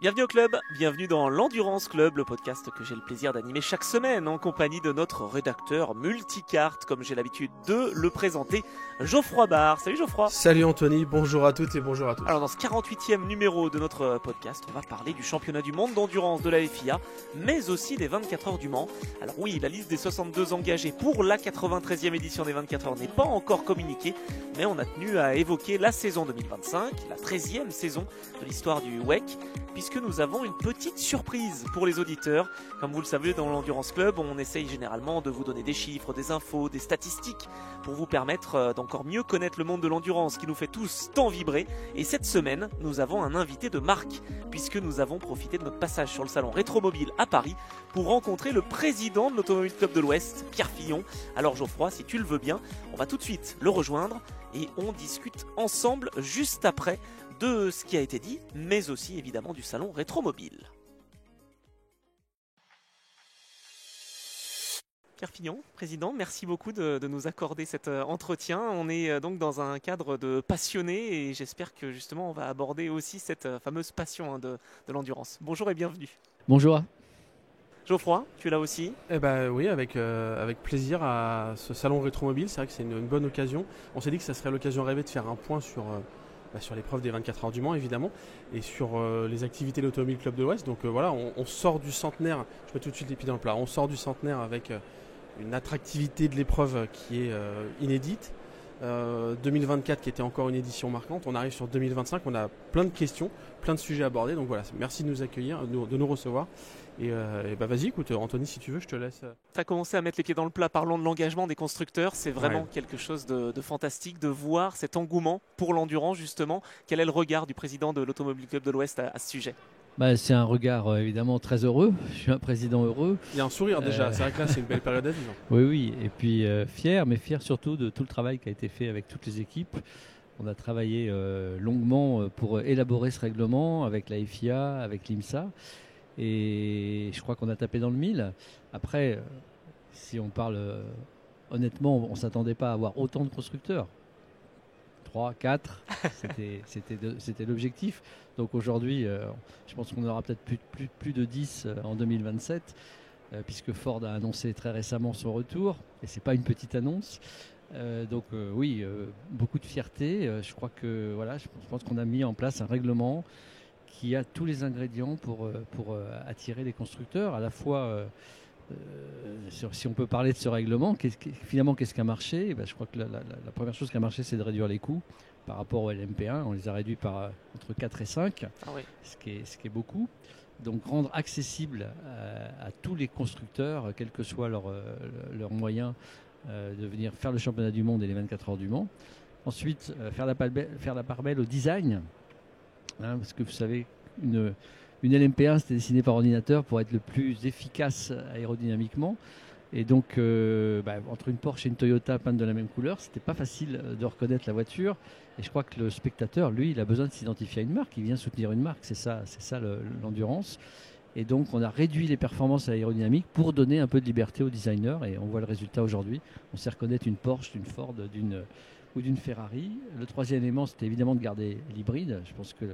Bienvenue au club, bienvenue dans l'Endurance Club, le podcast que j'ai le plaisir d'animer chaque semaine en compagnie de notre rédacteur multicarte, comme j'ai l'habitude de le présenter, Geoffroy Barre. Salut Geoffroy. Salut Anthony, bonjour à toutes et bonjour à tous. Alors dans ce 48e numéro de notre podcast, on va parler du championnat du monde d'endurance de la FIA, mais aussi des 24 heures du Mans. Alors oui, la liste des 62 engagés pour la 93e édition des 24 heures n'est pas encore communiquée, mais on a tenu à évoquer la saison 2025, la 13e saison de l'histoire du WEC, puisque nous avons une petite surprise pour les auditeurs. Comme vous le savez, dans l'Endurance Club, on essaye généralement de vous donner des chiffres, des infos, des statistiques pour vous permettre d'encore mieux connaître le monde de l'endurance qui nous fait tous tant vibrer. Et cette semaine, nous avons un invité de marque, puisque nous avons profité de notre passage sur le salon Rétromobile à Paris pour rencontrer le président de l'Automobile Club de l'Ouest, Pierre Fillon. Alors Geoffroy, si tu le veux bien, on va tout de suite le rejoindre et on discute ensemble juste après de ce qui a été dit, mais aussi évidemment du salon Rétromobile. Pierre Fillon, président, merci beaucoup de nous accorder cet entretien. On est donc dans un cadre de passionnés et j'espère que justement on va aborder aussi cette fameuse passion de l'endurance. Bonjour et bienvenue. Bonjour. Geoffroy, tu es là aussi? Oui, avec plaisir à ce salon Rétromobile. C'est vrai que c'est une bonne occasion. On s'est dit que ça serait l'occasion rêvée de faire un point sur l'épreuve des 24 heures du Mans évidemment et sur les activités de l'Automobile Club de l'Ouest. Donc on sort du centenaire, je mets tout de suite les pieds dans le plat, on sort du centenaire avec une attractivité de l'épreuve qui est inédite. 2024 qui était encore une édition marquante, on arrive sur 2025, on a plein de questions, plein de sujets abordés, donc voilà, merci de nous accueillir, de nous recevoir. Et vas-y, écoute Anthony, si tu veux, je te laisse. Tu as commencé à mettre les pieds dans le plat, parlons de l'engagement des constructeurs, c'est vraiment quelque chose de fantastique de voir cet engouement pour l'endurance justement. Quel est le regard du président de l'Automobile Club de l'Ouest à ce sujet? C'est un regard évidemment très heureux, je suis un président heureux. Il y a un sourire déjà, c'est vrai que là c'est une belle période à vivre. Oui, et puis fier, mais fier surtout de tout le travail qui a été fait avec toutes les équipes. On a travaillé longuement pour élaborer ce règlement avec la FIA, avec l'IMSA. Et je crois qu'on a tapé dans le mille. Après, si on parle honnêtement, on ne s'attendait pas à avoir autant de constructeurs. 3, 4, c'était l'objectif. Donc aujourd'hui, je pense qu'on aura peut-être plus de 10 en 2027, puisque Ford a annoncé très récemment son retour. Et ce n'est pas une petite annonce. Beaucoup de fierté. Je crois que je pense qu'on a mis en place un règlement qui a tous les ingrédients pour attirer les constructeurs, à la fois si on peut parler de ce règlement, finalement qu'est-ce qui a marché? Je crois que la première chose qui a marché, c'est de réduire les coûts par rapport au LMP1. On les a réduits par entre 4 et 5, ce qui est beaucoup. Donc rendre accessible à tous les constructeurs, quels que soient leurs moyens, de venir faire le championnat du monde et les 24 heures du Mans. Ensuite, faire la part belle au design. Parce que vous savez, une LMP1 c'était dessiné par ordinateur pour être le plus efficace aérodynamiquement, et donc entre une Porsche et une Toyota peintes de la même couleur, c'était pas facile de reconnaître la voiture. Et je crois que le spectateur, lui, il a besoin de s'identifier à une marque, il vient soutenir une marque, c'est ça l'endurance. Et donc on a réduit les performances aérodynamiques pour donner un peu de liberté aux designers, et on voit le résultat aujourd'hui. On sait reconnaître une Porsche, d'une Ford, ou d'une Ferrari. Le troisième élément, c'était évidemment de garder l'hybride. Je pense que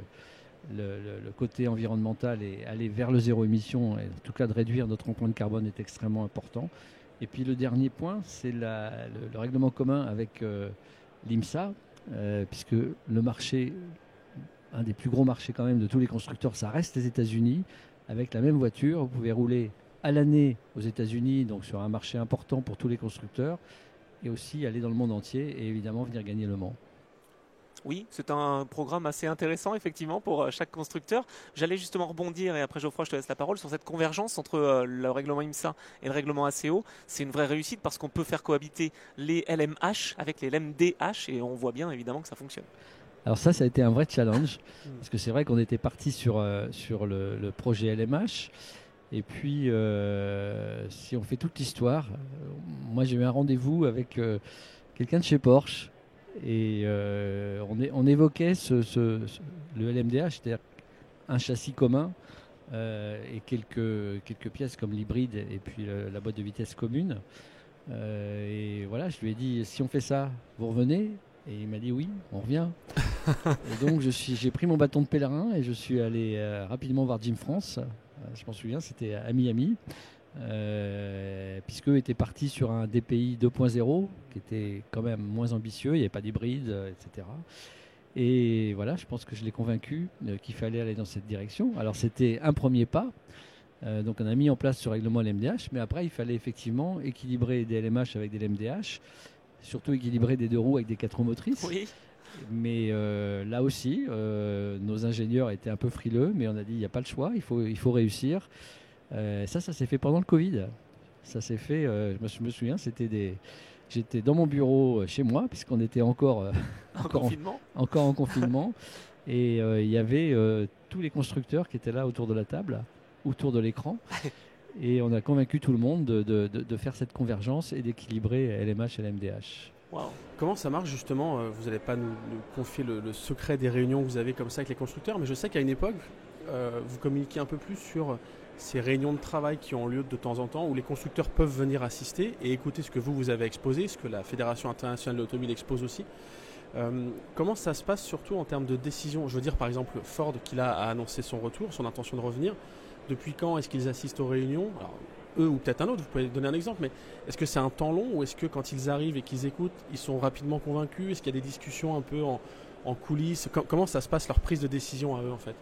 le côté environnemental et aller vers le zéro émission, et en tout cas de réduire notre empreinte carbone, est extrêmement important. Et puis le dernier point, c'est le règlement commun avec l'IMSA, puisque le marché, un des plus gros marchés quand même de tous les constructeurs, ça reste les États-Unis. Avec la même voiture, vous pouvez rouler à l'année aux États-Unis, donc sur un marché important pour tous les constructeurs, et aussi aller dans le monde entier et évidemment venir gagner Le Mans. Oui, c'est un programme assez intéressant effectivement pour chaque constructeur. J'allais justement rebondir, et après Geoffroy je te laisse la parole, sur cette convergence entre le règlement IMSA et le règlement ACO. C'est une vraie réussite parce qu'on peut faire cohabiter les LMH avec les LMDH et on voit bien évidemment que ça fonctionne. Alors ça a été un vrai challenge parce que c'est vrai qu'on était parti sur le projet LMH. Et puis, si on fait toute l'histoire, moi j'ai eu un rendez-vous avec quelqu'un de chez Porsche et on évoquait le LMDH, c'est-à-dire un châssis commun et quelques pièces comme l'hybride et puis la boîte de vitesse commune. Et voilà, je lui ai dit, si on fait ça, vous revenez? Et il m'a dit oui, on revient. Et donc j'ai pris mon bâton de pèlerin et je suis allé rapidement voir Jim France. Je m'en souviens, c'était à Miami. Puisqu'eux étaient partis sur un DPI 2.0 qui était quand même moins ambitieux, il n'y avait pas d'hybride, etc. Et voilà, je pense que je l'ai convaincu qu'il fallait aller dans cette direction. Alors c'était un premier pas, donc on a mis en place ce règlement LMDH, mais après il fallait effectivement équilibrer des LMH avec des LMDH, surtout équilibrer des 2 roues avec des 4 roues motrices. Oui. Mais là aussi, nos ingénieurs étaient un peu frileux, mais on a dit il n'y a pas le choix, il faut réussir. Ça s'est fait pendant le Covid. Ça s'est fait, je me souviens, j'étais dans mon bureau chez moi, puisqu'on était encore en confinement. Et il y avait tous les constructeurs qui étaient là autour de la table, autour de l'écran. Et on a convaincu tout le monde de faire cette convergence et d'équilibrer LMH et LMDH. Wow. Comment ça marche justement Vous n'allez pas nous confier le secret des réunions que vous avez comme ça avec les constructeurs, mais je sais qu'à une époque, vous communiquiez un peu plus sur ces réunions de travail qui ont lieu de temps en temps, où les constructeurs peuvent venir assister et écouter ce que vous avez exposé, ce que la Fédération internationale de l'automobile expose aussi. Comment ça se passe surtout en termes de décision? Je veux dire par exemple Ford qui là a annoncé son retour, son intention de revenir. Depuis quand est-ce qu'ils assistent aux réunions? Alors, eux ou peut-être un autre, vous pouvez donner un exemple, mais est-ce que c'est un temps long ou est-ce que quand ils arrivent et qu'ils écoutent, ils sont rapidement convaincus? Est-ce qu'il y a des discussions un peu en coulisses? Comment ça se passe leur prise de décision à eux en fait?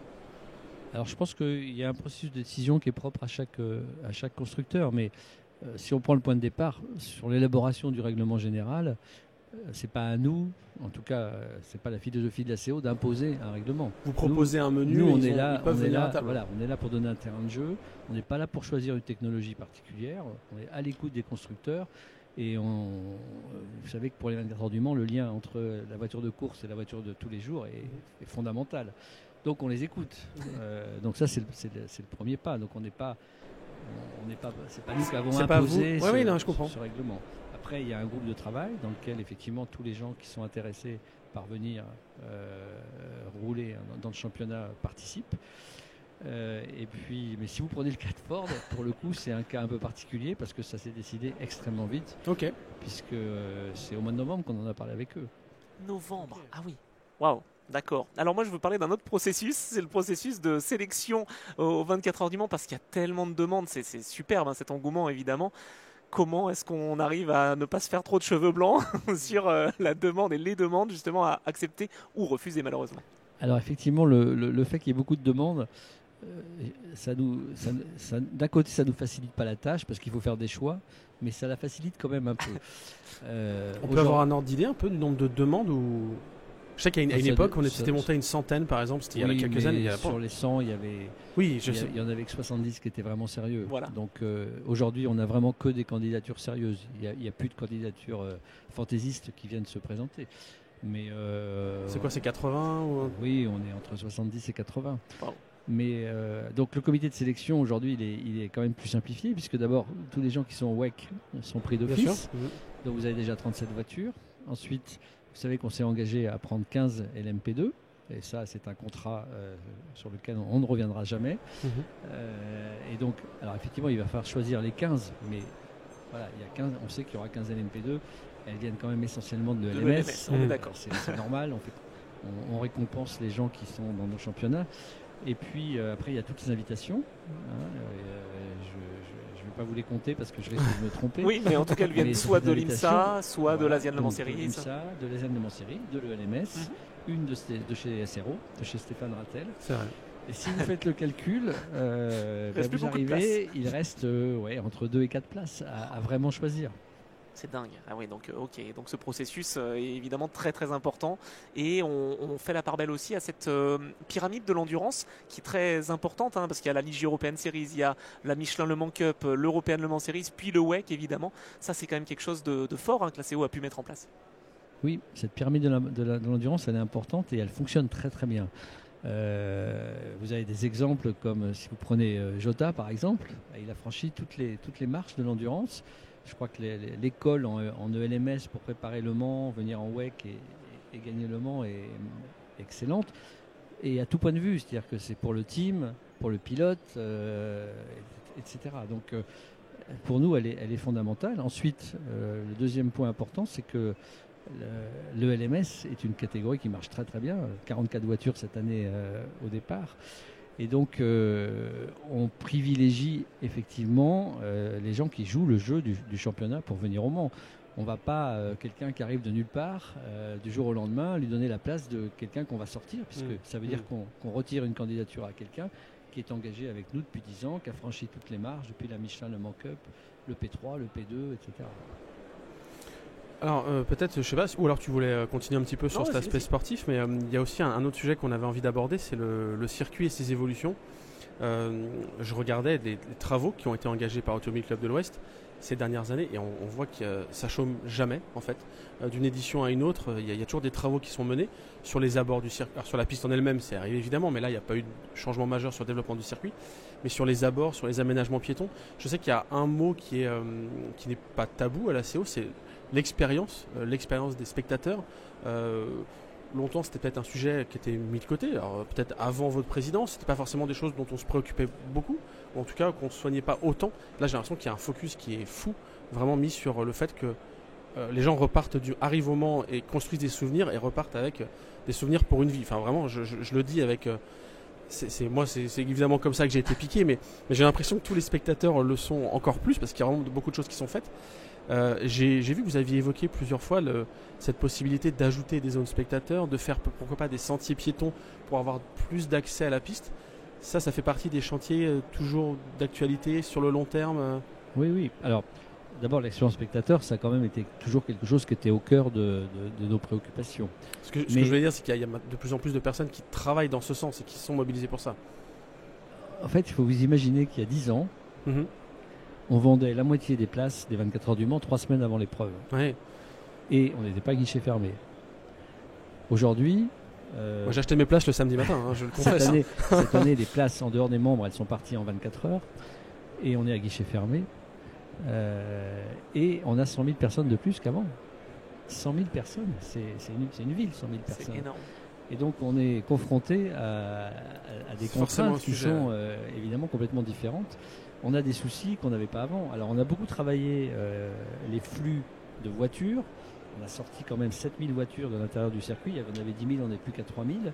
Alors je pense qu'il y a un processus de décision qui est propre à chaque constructeur, mais si on prend le point de départ sur l'élaboration du règlement général, c'est pas à nous, en tout cas c'est pas la philosophie de la CO d'imposer un règlement. Vous proposez un menu, nous, ils peuvent venir à table. Voilà, on est là pour donner un terrain de jeu, on n'est pas là pour choisir une technologie particulière, on est à l'écoute des constructeurs. Et vous savez que pour les 24 heures du Mans, le lien entre la voiture de course et la voiture de tous les jours est fondamental. Donc on les écoute. Donc ça c'est le premier pas. Donc c'est pas nous qui avons imposé ce règlement. Après il y a un groupe de travail dans lequel effectivement tous les gens qui sont intéressés par venir rouler dans le championnat participent. Mais si vous prenez le cas de Ford, pour le coup c'est un cas un peu particulier parce que ça s'est décidé extrêmement vite. Ok. Puisque c'est au mois de novembre qu'on en a parlé avec eux. Novembre, ah oui. Waouh. D'accord. Alors moi je veux parler d'un autre processus, c'est le processus de sélection aux 24 heures du Mans parce qu'il y a tellement de demandes, c'est superbe hein, cet engouement évidemment. Comment est-ce qu'on arrive à ne pas se faire trop de cheveux blancs sur la demande et les demandes justement à accepter ou refuser malheureusement? Alors effectivement le fait qu'il y ait beaucoup de demandes, d'un côté ça nous facilite pas la tâche parce qu'il faut faire des choix, mais ça la facilite quand même un peu. On peut avoir un ordre d'idée un peu du nombre de demandes ou... Je sais qu'à une époque, on était monté à une centaine, par exemple, c'était il y a quelques années. Sur les 100, il y avait. Oui, il y en avait que 70 qui étaient vraiment sérieux. Voilà. Donc aujourd'hui, on n'a vraiment que des candidatures sérieuses. Il n'y a plus de candidatures fantaisistes qui viennent se présenter. Mais c'est quoi, c'est 80 ou... Oui, on est entre 70 et 80. Wow. Mais donc le comité de sélection aujourd'hui, il est quand même plus simplifié puisque d'abord tous les gens qui sont au WEC sont pris d'office. Donc vous avez déjà 37 voitures. Ensuite, vous savez qu'on s'est engagé à prendre 15 LMP2 et ça c'est un contrat sur lequel on ne reviendra jamais. Et donc, alors effectivement il va falloir choisir les 15, mais voilà, il y a 15, on sait qu'il y aura 15 LMP2, elles viennent quand même essentiellement de l'ELMS. On est d'accord. C'est normal, on récompense les gens qui sont dans nos championnats. Et puis après il y a toutes les invitations. Je ne vais pas vous les compter parce que je risque de me tromper. Oui, mais en tout cas elles viennent soit de l'IMSA, soit de l'Asian Le Mans Series. De l'IMSA, de l'Asian Le Mans Series, de l'ELMS, une de chez SRO, de chez Stéphane Rattel. C'est vrai. Et si vous faites le calcul, vous arrivez, il reste entre 2 et 4 places à vraiment choisir. C'est dingue. Ah oui, donc ok. Donc ce processus est évidemment très très important et on fait la part belle aussi à cette pyramide de l'endurance qui est très importante hein, parce qu'il y a la Ligue European Series, il y a la Michelin Le Mans Cup, l'European Le Mans Series, puis le WEC évidemment. Ça c'est quand même quelque chose de fort hein, que la CO a pu mettre en place. Oui, cette pyramide de l'endurance elle est importante et elle fonctionne très très bien. Vous avez des exemples comme si vous prenez Jota par exemple, il a franchi toutes les marches de l'endurance. Je crois que l'école en ELMS pour préparer Le Mans, venir en WEC et gagner Le Mans est excellente. Et à tout point de vue, c'est-à-dire que c'est pour le team, pour le pilote, etc. Donc pour nous, elle est fondamentale. Ensuite, le deuxième point important, c'est que le LMS est une catégorie qui marche très très bien, 44 voitures cette année au départ. Et donc, on privilégie effectivement les gens qui jouent le jeu du championnat pour venir au Mans. On ne va pas, quelqu'un qui arrive de nulle part, du jour au lendemain, lui donner la place de quelqu'un qu'on va sortir, puisque ça veut dire qu'on retire une candidature à quelqu'un qui est engagé avec nous depuis 10 ans, qui a franchi toutes les marches, depuis la Michelin, le Mans Cup, le P3, le P2, etc. Alors peut-être, je sais pas, ou alors tu voulais continuer un petit peu sur cet aspect sportif, mais il y a aussi un autre sujet qu'on avait envie d'aborder, c'est le circuit et ses évolutions. Je regardais les travaux qui ont été engagés par Automobile Club de l'Ouest ces dernières années et on voit que ça chôme jamais en fait. D'une édition à une autre, il y a toujours des travaux qui sont menés sur les abords du circuit. Alors, sur la piste en elle-même, c'est arrivé évidemment, mais là il n'y a pas eu de changement majeur sur le développement du circuit. Mais sur les abords, sur les aménagements piétons, je sais qu'il y a un mot qui n'est pas tabou à la CO, c'est l'expérience des spectateurs. Longtemps, c'était peut-être un sujet qui était mis de côté. Alors, peut-être avant votre présidence, c'était pas forcément des choses dont on se préoccupait beaucoup, ou en tout cas qu'on ne soignait pas autant. Là, j'ai l'impression qu'il y a un focus qui est fou, vraiment mis sur le fait que les gens arrivent au Mans et construisent des souvenirs et repartent avec des souvenirs pour une vie. Enfin, vraiment, je le dis avec. C'est évidemment comme ça que j'ai été piqué, mais j'ai l'impression que tous les spectateurs le sont encore plus parce qu'il y a vraiment beaucoup de choses qui sont faites. J'ai vu que vous aviez évoqué plusieurs fois cette possibilité d'ajouter des zones spectateurs, de faire pourquoi pas des sentiers piétons pour avoir plus d'accès à la piste. Ça fait partie des chantiers toujours d'actualité sur le long terme. Oui. Alors, d'abord, l'expérience spectateur, ça a quand même été toujours quelque chose qui était au cœur de nos préoccupations. Ce que je veux dire, c'est qu'il y a de plus en plus de personnes qui travaillent dans ce sens et qui sont mobilisées pour ça. En fait, il faut vous imaginer qu'il y a 10 ans, on vendait la moitié des places des 24 heures du Mans 3 semaines avant l'épreuve. Ouais. Et on n'était pas guichet fermé. Aujourd'hui... Moi, j'achetais mes places le samedi matin, je le confesse. Cette année, les places en dehors des membres, elles sont parties en 24 heures. Et on est à guichet fermé. Et on a 100 000 personnes de plus qu'avant. 100 000 personnes, c'est une ville, 100 000 personnes. C'est énorme. Et donc on est confronté à des contraintes qui sont évidemment complètement différentes. On a des soucis qu'on n'avait pas avant. Alors on a beaucoup travaillé les flux de voitures. On a sorti quand même 7000 voitures de l'intérieur du circuit. Il y en avait 10 000, on n'est plus qu'à 3000.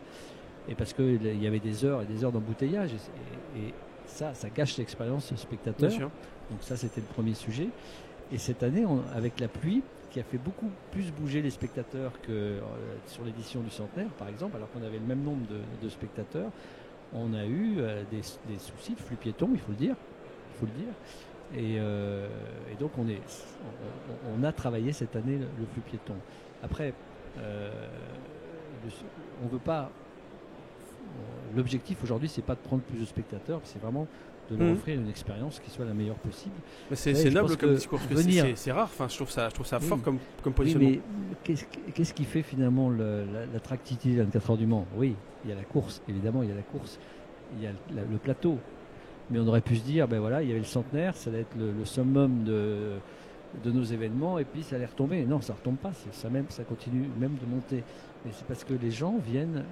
Et parce qu'il y avait des heures et des heures d'embouteillage. Et ça gâche l'expérience spectateur. Bien sûr. Donc ça, c'était le premier sujet. Et cette année, avec la pluie, qui a fait beaucoup plus bouger les spectateurs que sur l'édition du centenaire, par exemple, alors qu'on avait le même nombre de spectateurs, on a eu des soucis de flux piétons, il faut le dire. Et donc on a travaillé cette année le flux piéton. Après, on veut pas. L'objectif aujourd'hui, c'est pas de prendre plus de spectateurs, c'est vraiment de leur offrir une expérience qui soit la meilleure possible. Mais c'est noble comme discours, c'est rare. Enfin, je trouve ça fort comme positionnement. Oui, mais qu'est-ce qui fait finalement l'attractivité de 24 heures du Mans? Oui, il y a la course, évidemment, il y a la course, il y a le plateau. Mais on aurait pu se dire, ben voilà, il y avait le centenaire, ça allait être le summum de nos événements, et puis ça allait retomber. Non, ça ne retombe pas, ça continue même de monter. Mais c'est parce que les gens viennent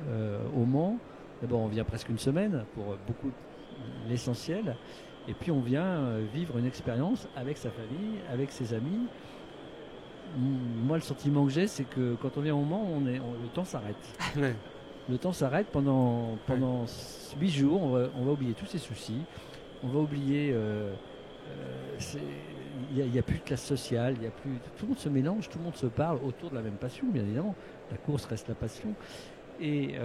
au Mans. D'abord, on vient presque une semaine pour beaucoup l'essentiel, et puis on vient vivre une expérience avec sa famille, avec ses amis. Moi, le sentiment que j'ai, c'est que quand on vient au Mans, le temps s'arrête. Ouais. Le temps s'arrête pendant 8 jours. On va oublier tous ces soucis. On va oublier. Il n'y a plus de classe sociale. Tout le monde se mélange, tout le monde se parle autour de la même passion, bien évidemment. La course reste la passion. Et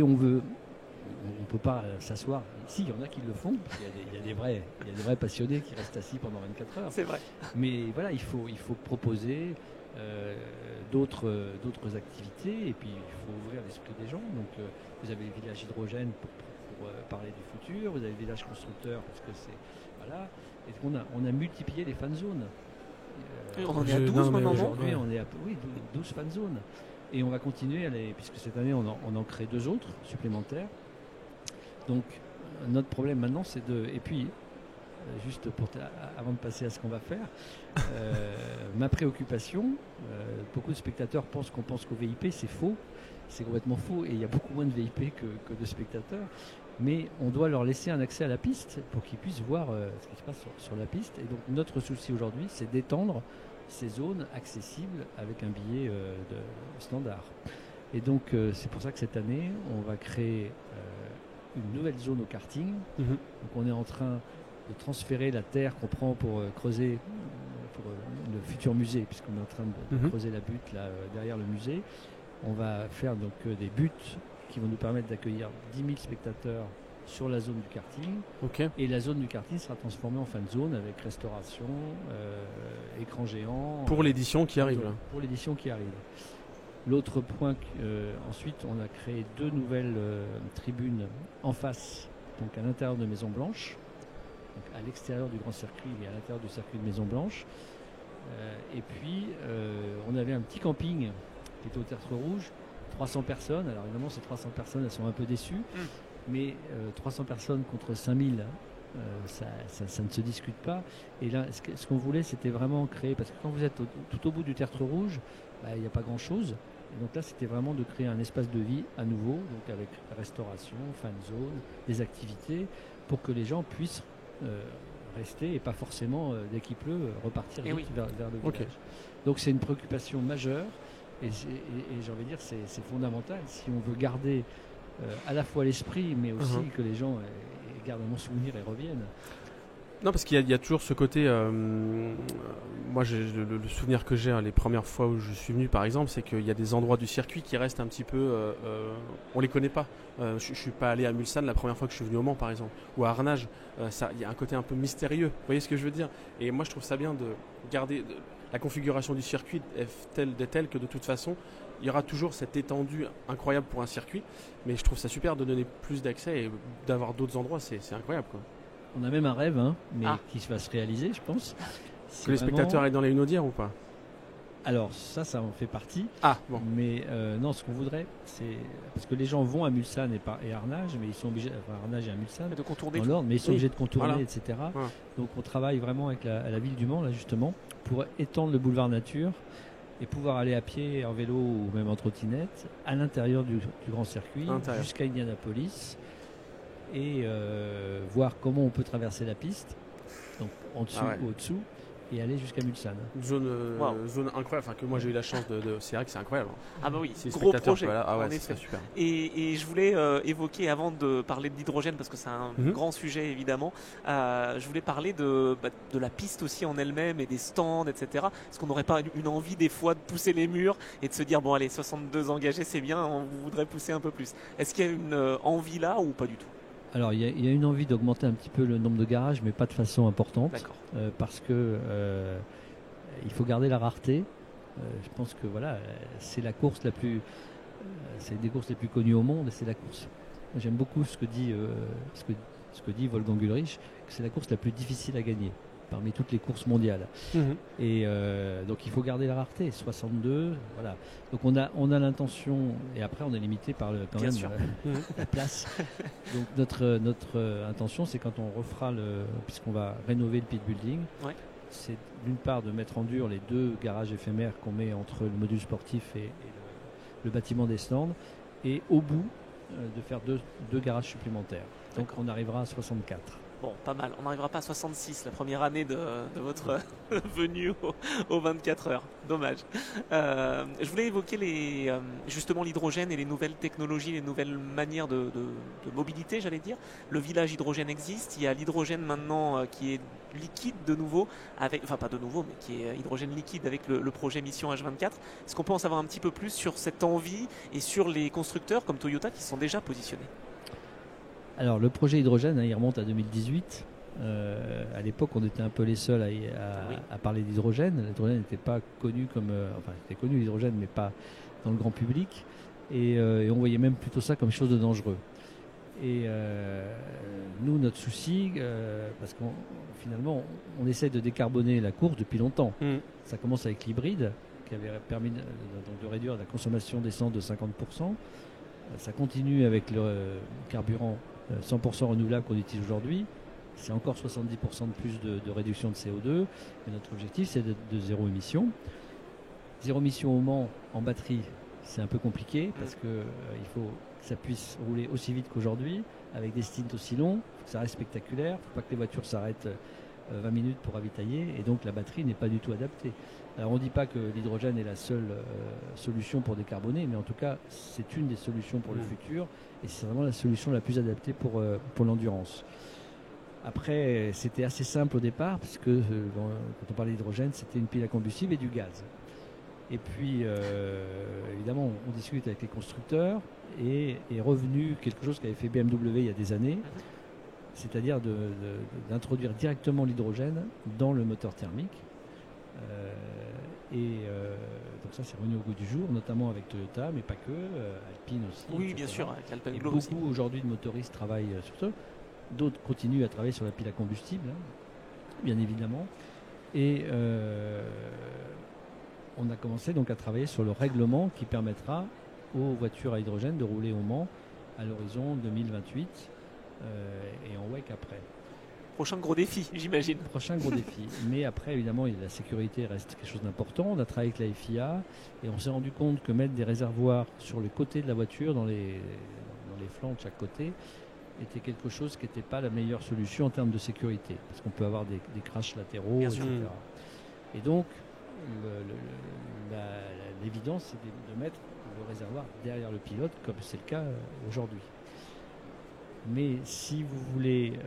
on veut. On ne peut pas s'asseoir. Si, il y en a qui le font. Il y a des vrais passionnés qui restent assis pendant 24 heures. C'est vrai. Mais voilà, il faut proposer d'autres activités, et puis il faut ouvrir l'esprit des gens. Donc vous avez le village hydrogène pour parler du futur, vous avez le village constructeur parce que c'est voilà, et on a multiplié les fan zones. On en est à 12 maintenant. Aujourd'hui on est à 12 fan zones, et on va continuer puisque cette année on en crée 2 autres supplémentaires. Donc notre problème maintenant c'est et puis juste avant de passer à ce qu'on va faire, ma préoccupation, beaucoup de spectateurs pensent qu'on pense qu'au VIP, c'est faux, c'est complètement faux, et il y a beaucoup moins de VIP que de spectateurs, mais on doit leur laisser un accès à la piste pour qu'ils puissent voir ce qui se passe sur la piste. Et donc notre souci aujourd'hui, c'est d'étendre ces zones accessibles avec un billet standard. Et donc c'est pour ça que cette année, on va créer une nouvelle zone au karting. Donc on est en train de transférer la terre qu'on prend pour creuser pour le futur musée, puisqu'on est en train de creuser la butte là, derrière le musée. On va faire donc des buttes qui vont nous permettre d'accueillir 10 000 spectateurs sur la zone du karting. Okay. Et la zone du karting sera transformée en fan zone avec restauration, écran géant. Pour l'édition qui arrive. Là. Pour l'édition qui arrive. L'autre point, ensuite, on a créé 2 nouvelles tribunes en face, donc à l'intérieur de Maison Blanche, donc à l'extérieur du grand circuit et à l'intérieur du circuit de Maison Blanche. Et puis, on avait un petit camping qui était au Tertre Rouge, 300 personnes. Alors évidemment, ces 300 personnes, elles sont un peu déçues, mais 300 personnes contre 5000, ça ne se discute pas. Et là, ce qu'on voulait, c'était vraiment créer, parce que quand vous êtes tout au bout du Tertre Rouge, il n'y a pas grand-chose. Et donc là, c'était vraiment de créer un espace de vie à nouveau, donc avec restauration, fan zone, des activités, pour que les gens puissent rester et pas forcément, dès qu'il pleut, repartir vite vers le village. Donc c'est une préoccupation majeure et j'ai envie de dire c'est fondamental si on veut garder à la fois l'esprit, mais aussi que les gens gardent un bon souvenir et reviennent. Non, parce qu'il y a toujours ce côté. Moi, le souvenir que j'ai les premières fois où je suis venu, par exemple, c'est qu'il y a des endroits du circuit qui restent un petit peu. On les connaît pas. Je suis pas allé à Mulsanne la première fois que je suis venu au Mans, par exemple, ou à Arnage. Il y a un côté un peu mystérieux. Vous voyez ce que je veux dire? Et moi, je trouve ça bien de garder la configuration du circuit telle que de toute façon, il y aura toujours cette étendue incroyable pour un circuit. Mais je trouve ça super de donner plus d'accès et d'avoir d'autres endroits. C'est incroyable, quoi. On a même un rêve, mais qui va se réaliser, je pense. Que les spectateurs aient dans les Hunaudières ou pas? Alors ça en fait partie. Bon. Mais non, ce qu'on voudrait, c'est parce que les gens vont à Mulsanne et Arnage, mais ils sont obligés, Arnage et à Mulsanne, de contourner dans l'ordre, mais ils sont obligés de contourner, etc. Voilà. Donc on travaille vraiment avec la ville du Mans là justement pour étendre le boulevard Nature et pouvoir aller à pied, en vélo ou même en trottinette à l'intérieur du grand circuit jusqu'à Indianapolis. Et voir comment on peut traverser la piste, donc en dessous ou au-dessous, et aller jusqu'à Mulsanne. Zone incroyable, que moi j'ai eu la chance de c'est vrai que c'est incroyable. Ah bah oui, c'est gros projet. C'est super. Et je voulais évoquer, avant de parler de l'hydrogène, parce que c'est un grand sujet évidemment, je voulais parler de la piste aussi en elle-même et des stands, etc. Est-ce qu'on n'aurait pas une envie des fois de pousser les murs et de se dire, bon allez, 62 engagés c'est bien, on voudrait pousser un peu plus. Est-ce qu'il y a une envie là ou pas du tout? Alors il y a une envie d'augmenter un petit peu le nombre de garages, mais pas de façon importante, parce que il faut garder la rareté. Je pense que c'est la course la plus, c'est une des courses les plus connues au monde, et c'est la course. J'aime beaucoup ce que dit Wolfgang Ulrich, que c'est la course la plus difficile à gagner parmi toutes les courses mondiales. Et donc il faut garder la rareté, 62, voilà. Donc on a l'intention, et après on est limité par la place. Donc notre intention, c'est quand on refera puisqu'on va rénover le pit building, c'est d'une part de mettre en dur les 2 garages éphémères qu'on met entre le module sportif et le bâtiment des stands, et au bout de faire deux garages supplémentaires. Donc on arrivera à 64. Bon, pas mal. On n'arrivera pas à 66 la première année de votre venue aux 24 heures. Dommage. Je voulais évoquer justement l'hydrogène et les nouvelles technologies, les nouvelles manières de mobilité, j'allais dire. Le village hydrogène existe. Il y a l'hydrogène maintenant qui est liquide de nouveau, enfin pas de nouveau, mais qui est hydrogène liquide avec le projet Mission H24. Est-ce qu'on peut en savoir un petit peu plus sur cette envie et sur les constructeurs comme Toyota qui sont déjà positionnés? Alors le projet hydrogène, il remonte à 2018. À l'époque, on était un peu les seuls à parler d'hydrogène. L'hydrogène n'était pas connu c'était connu l'hydrogène, mais pas dans le grand public. Et on voyait même plutôt ça comme chose de dangereux. Et nous, notre souci, parce qu'on finalement, on essaie de décarboner la course depuis longtemps. Ça commence avec l'hybride, qui avait permis de réduire la consommation d'essence de 50%. Ça continue avec le carburant 100% renouvelable qu'on utilise aujourd'hui. C'est encore 70% de plus de réduction de CO2. Et notre objectif, c'est de zéro émission. Zéro émission au Mans en batterie, c'est un peu compliqué parce qu'il faut que ça puisse rouler aussi vite qu'aujourd'hui, avec des stints aussi longs. Il faut que ça reste spectaculaire. Il ne faut pas que les voitures s'arrêtent 20 minutes pour ravitailler, et donc la batterie n'est pas du tout adaptée. Alors on ne dit pas que l'hydrogène est la seule solution pour décarboner, mais en tout cas c'est une des solutions pour le futur, et c'est vraiment la solution la plus adaptée pour l'endurance. Après, c'était assez simple au départ, puisque quand on parlait d'hydrogène, c'était une pile à combustible et du gaz. Et puis, évidemment, on discute avec les constructeurs, et est revenu quelque chose qu'avait fait BMW il y a des années, c'est-à-dire d'introduire directement l'hydrogène dans le moteur thermique. Donc ça, c'est revenu au goût du jour, notamment avec Toyota, mais pas que, Alpine aussi. Oui, etc. bien sûr, avec Alpenglow beaucoup aussi. aujourd'hui de motoristes travaillent sur ça. D'autres continuent à travailler sur la pile à combustible, bien évidemment. Et on a commencé donc à travailler sur le règlement qui permettra aux voitures à hydrogène de rouler au Mans à l'horizon 2028 et en WEC après. Prochain gros défi, j'imagine. Prochain gros défi. Mais après, évidemment, la sécurité reste quelque chose d'important. On a travaillé avec la FIA et on s'est rendu compte que mettre des réservoirs sur les côtés de la voiture, dans les flancs de chaque côté, était quelque chose qui n'était pas la meilleure solution en termes de sécurité. Parce qu'on peut avoir des crashs latéraux, etc. Et donc, l'évidence, c'est de mettre le réservoir derrière le pilote, comme c'est le cas aujourd'hui. Mais si vous voulez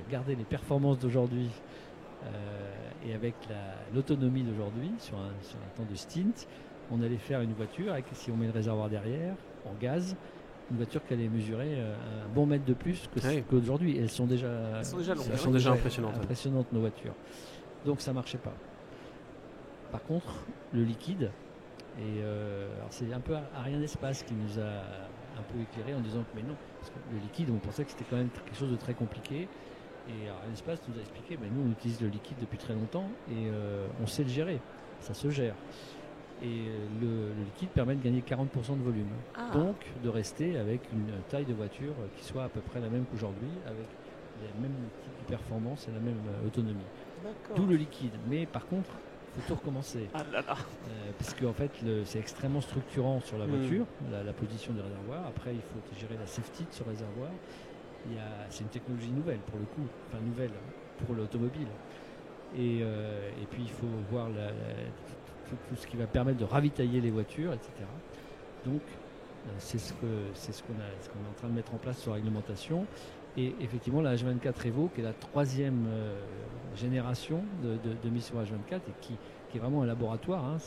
garder les performances d'aujourd'hui et avec l'autonomie d'aujourd'hui sur un temps de stint, on allait faire une voiture avec, si on met le réservoir derrière, en gaz, une voiture qui allait mesurer un bon mètre de plus qu'aujourd'hui. Elles sont déjà longues. Elles sont déjà impressionnantes. Impressionnantes, nos voitures. Donc ça ne marchait pas. Par contre, le liquide, c'est un peu Ariane Espace qui nous a un peu éclairé en disant que mais non, parce que le liquide, on pensait que c'était quand même quelque chose de très compliqué. Et Ariane Espace nous a expliqué, mais nous on utilise le liquide depuis très longtemps et on sait le gérer, ça se gère. Et le liquide permet de gagner 40% de volume. Donc de rester avec une taille de voiture qui soit à peu près la même qu'aujourd'hui, avec les mêmes types de performance et la même autonomie. D'où le liquide. Mais par contre, il faut tout recommencer. Parce qu'en fait, c'est extrêmement structurant sur la voiture, la position du réservoir. Après, il faut gérer la safety de ce réservoir. C'est une technologie nouvelle pour le coup, enfin nouvelle pour l'automobile. Et puis, il faut voir tout ce qui va permettre de ravitailler les voitures, etc. Donc, c'est ce qu'on est en train de mettre en place sur la réglementation. Et effectivement, la H24 Evo, qui est la troisième génération de mission H24 et qui est vraiment un laboratoire.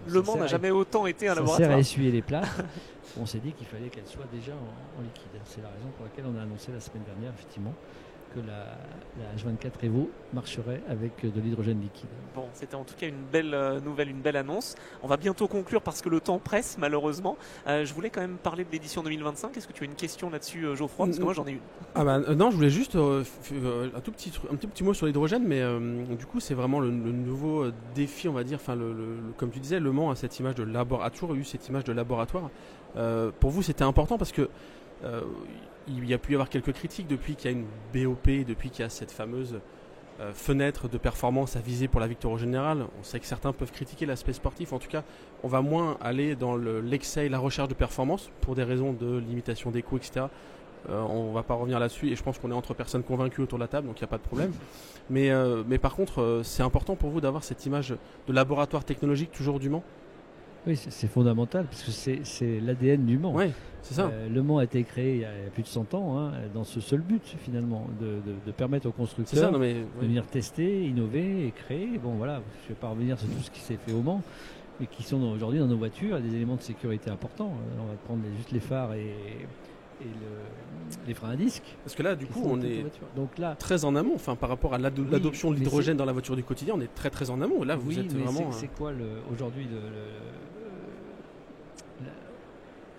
Le Mans n'a jamais autant été un laboratoire. Ça sert à essuyer les plâtres. On s'est dit qu'il fallait qu'elle soit déjà en liquide. C'est la raison pour laquelle on a annoncé la semaine dernière, effectivement, que la H24 Evo marcherait avec de l'hydrogène liquide. Bon, c'était en tout cas une belle nouvelle, une belle annonce. On va bientôt conclure parce que le temps presse malheureusement. Je voulais quand même parler de l'édition 2025. Est-ce que tu as une question là-dessus, Geoffroy? Parce que moi j'en ai une. Non, je voulais juste un tout petit mot sur l'hydrogène, mais du coup c'est vraiment le nouveau défi, on va dire. Enfin, comme tu disais, Le Mans a cette image de laboratoire, a toujours eu cette image de laboratoire. Pour vous, c'était important parce que il y a pu y avoir quelques critiques depuis qu'il y a une BOP, depuis qu'il y a cette fameuse fenêtre de performance à viser pour la victoire générale. On sait que certains peuvent critiquer l'aspect sportif. En tout cas, on va moins aller dans l'excès et la recherche de performance pour des raisons de limitation des coûts, etc. On ne va pas revenir là-dessus et je pense qu'on est entre personnes convaincues autour de la table, donc il n'y a pas de problème. Mais par contre, c'est important pour vous d'avoir cette image de laboratoire technologique toujours du Mans. Oui, c'est fondamental parce que c'est l'ADN du Mans. Oui, c'est ça. Le Mans a été créé il y a plus de 100 ans dans ce seul but finalement de permettre aux constructeurs de venir tester, innover et créer. Bon voilà, je ne vais pas revenir sur tout ce qui s'est fait au Mans, mais qui sont aujourd'hui dans nos voitures, des éléments de sécurité importants. On va prendre juste les phares et les freins à disque. Parce que là, du coup, on est très en amont, enfin, par rapport à l'adoption de l'hydrogène dans la voiture du quotidien, on est très très en amont. Là, vous êtes vraiment. C'est quoi aujourd'hui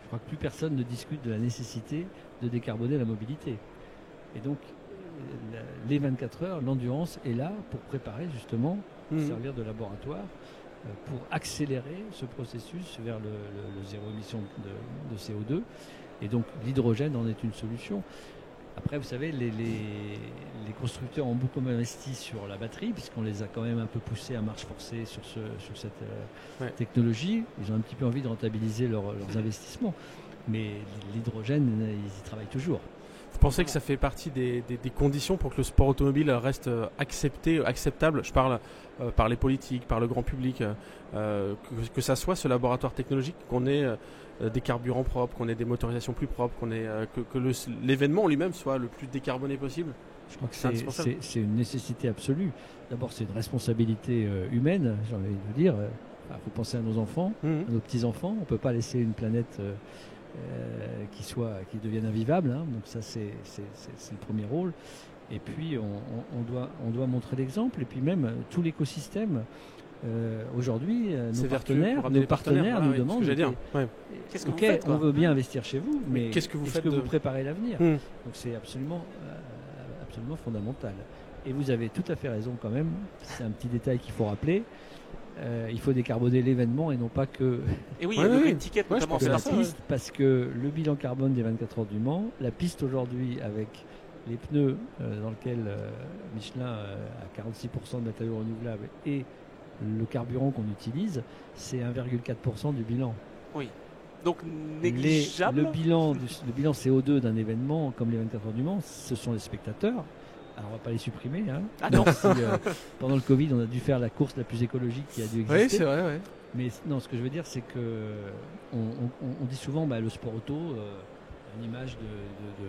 je crois que plus personne ne discute de la nécessité de décarboner la mobilité. Et donc, les 24 heures, l'endurance est là pour préparer justement, servir de laboratoire pour accélérer ce processus vers le zéro émission de CO2. Et donc, l'hydrogène en est une solution. Après, vous savez, les constructeurs ont beaucoup investi sur la batterie, puisqu'on les a quand même un peu poussés à marche forcée sur cette technologie. Ils ont un petit peu envie de rentabiliser leurs investissements. Mais l'hydrogène, ils y travaillent toujours. Vous pensez que ça fait partie des conditions pour que le sport automobile reste acceptable? Je parle par les politiques, par le grand public, que ça soit ce laboratoire technologique, qu'on ait des carburants propres, qu'on ait des motorisations plus propres, que l'événement lui-même soit le plus décarboné possible. Je crois que c'est une nécessité absolue. D'abord, c'est une responsabilité humaine, j'ai envie de vous dire. Il faut penser à nos enfants, à nos petits-enfants. On ne peut pas laisser une planète qui devienne invivable. Hein. Donc ça, c'est le premier rôle. Et puis, on doit montrer l'exemple. Et puis même, tout l'écosystème, aujourd'hui, nos partenaires nous demandent... Qu'est-ce que vous faites, on veut bien investir chez vous, mais qu'est-ce que vous préparez l'avenir? Donc c'est absolument fondamental. Et vous avez tout à fait raison quand même. C'est un petit détail qu'il faut rappeler. Il faut décarboner l'événement et non pas que une ticket notamment la piste, parce que le bilan carbone des 24 heures du Mans, la piste aujourd'hui avec les pneus dans lesquels Michelin a 46% de matériaux renouvelables et le carburant qu'on utilise, c'est 1,4% du bilan. Oui. Donc négligeable. Le bilan CO2 d'un événement comme les 24 heures du Mans, ce sont les spectateurs. Alors on va pas les supprimer. Hein. Ah non. Si, pendant le Covid, on a dû faire la course la plus écologique qui a dû exister. Oui, c'est vrai. Ouais. Mais non, ce que je veux dire, c'est que on dit souvent, le sport auto, une image de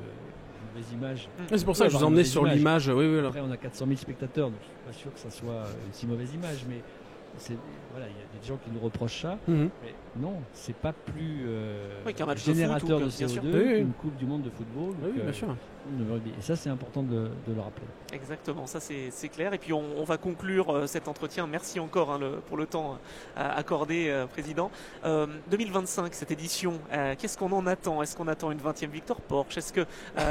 mauvaise image. C'est pour ça que je vous emmenais sur l'image. Oui, Après, on a 400 000 spectateurs, donc je suis pas sûr que ça soit une si mauvaise image, mais il y a des gens qui nous reprochent ça. Mais non, c'est pas plus générateur de CO2 qu'une Coupe du Monde de football. Bien sûr. Et ça, c'est important de le rappeler. Exactement, ça c'est clair. Et puis on va conclure cet entretien. Merci encore pour le temps accordé, Président. 2025, cette édition, qu'est-ce qu'on en attend? Est-ce qu'on attend une 20e victoire Porsche?